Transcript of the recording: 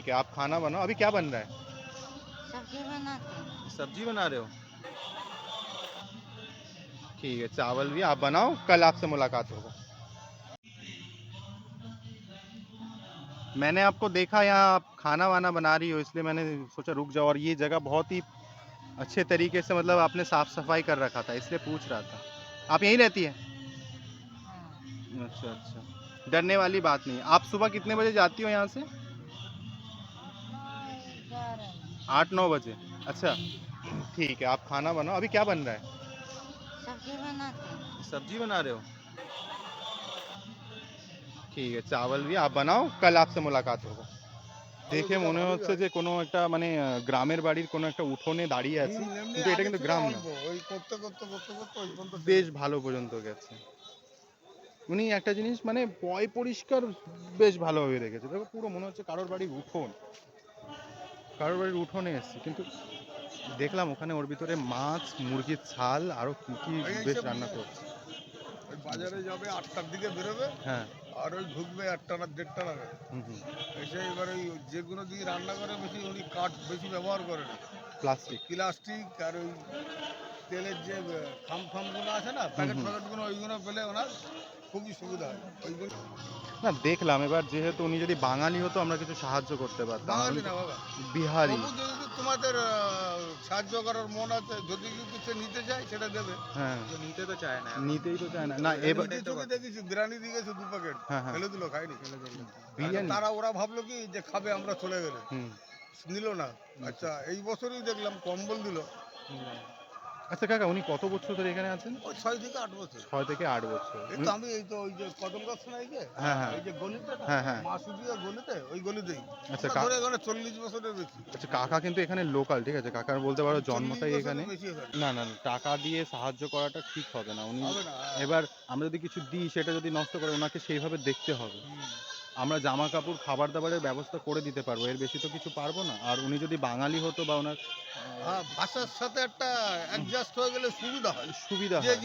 ठीक है, आप खाना बनाओ। अभी क्या बन रहा है? सब्जी बनाते हैं। सब्जी बना रहे हो? ठीक है, चावल भी आप बनाओ, कल आपसे मुलाकात होगा। मैंने आपको देखा यहाँ आप खाना वाना बना रही हो, इसलिए मैंने सोचा रुक जाओ। और ये जगह बहुत ही अच्छे तरीके से मतलब आपने साफ सफाई कर रखा था, इसलिए पूछ रहा था। आप यहीं रहती है? हाँ। अच्छा अच्छा, डरने वाली बात नहीं है। आप सुबह कितने बजे जाती हो यहाँ से? 9-11 8-9 बजे। अच्छा, ठीक है, आप खाना बनाओ। अभी क्या बन रहा है? सब्जी बनाते हैं। सब्जी बना रहे हो? ঠিক আছে, চাवल भी आप बनाओ, कल आपसे मुलाकात होगा। দেখে মনে হচ্ছে যে কোনো একটা মানে গ্রামের বাড়ির কোনো একটা উঠোনে দাঁড়িয়ে আছি, এমনি কিন্তু এটা আগে কিন্তু ছিল গ্রাম না। অল্প ওই করতে ওই পর্যন্ত বেশ টেনেছে। ভালো পর্যন্ত গেছে। উনি একটা জিনিস মানে পরিষ্কার বেশ ভালোভাবে রেখেছে। দেখো পুরো মনে হচ্ছে কারোর বাড়ির উঠোন, কারোর বাড়ির উঠোনে এসেছি। কিন্তু দেখলাম ওখানে ওর ভিতরে মাছ, মুরগির ছাল আরো কি কি বেশ এইসব রান্না নিয়ে আছে। করছে। ওই বাজারে যাবে 8টার দিকে বেরোবে হ্যাঁ। আর ওই ঢুকবে 1টা না 1:30টা নাগাদ। হুম হুম। এসে এবার ওই যেগুলো দিয়ে রান্না করে বেশি উনি কাঠ বেশি ব্যবহার করে না। ওই প্লাস্টিক। প্লাস্টিক আর ওই তেলের যে খামগুলো আছে না হুম প্যাকেট হুম। ফ্যাকেটগুলো ওইগুলো পেলে ওনার খুবই সুবিধা হয় ওইগুলো। না দেখলাম, এবার যেহেতু উনি যদি বাঙালি হতো আমরা কিছু সাহায্য করতে পারতাম, আর বাঙালি উনি তো না বাবা, বিহারি। তবু যদি তোমাদের সাহায্য করার মন আছে, যদি কিছু সে নিতে চায় সেটা দেবে। হ্যাঁ, তো নিতে তো চায় না এখন। নিতেই তো চায় না। না আমি এবার নিজে চোখে দেখেছি, বিরিয়ানি দিয়ে গেছে 2 প্যাকেট, হ্যাঁ হ্যাঁ, ফেলে দিল, খাইনি। ফেলে দিল। আচ্ছা, বিরিয়ানি। ওরা ভাবলো কি যে খাবে আমরা চলে গেলে, হুম। নিল না। আচ্ছা, এই বছরই দেখলাম কম্বল দিল। আচ্ছা কাকা, উনি কত বছর ধরে এখানে আছেন? ওই 6 থেকে 8 বছর। 6 থেকে 8 বছর এই তো আমি এই তো ওই যে কদম গাছ না, এই যে হ্যাঁ হ্যাঁ ওই যে গলিতে না, হ্যাঁ হ্যাঁ। মাসুদিয়া গলিতে, ওই গলিতেই আচ্ছা আমরা ধরে এখানে 40 বছরের বেশি। আচ্ছা, কাকা কিন্তু এখানে লোকাল, ঠিক আছে? কাকার বলতে পারো 40 জন্মটাই এখানে। বছরের বেশি এখানে। না না না, টাকা দিয়ে সাহায্য করাটা ঠিক হবে না। উনি হবে না। এবার আমরা যদি কিছু দিই সেটা যদি নষ্ট করে, ওনাকে সেইভাবে দেখতে হবে। হুম। আমরা জামা কাপড় খাবার দাবারের ব্যবস্থা করে দিতে পারবো, এর বেশি তো কিছু পারবো না। আর উনি যদি বাঙালি হতো বা ওনার হ্যাঁ, ভাষার সাথে একটা অ্যাডজাস্ট হয়ে গেলে সুবিধা হয়। সুবিধা যে হয়।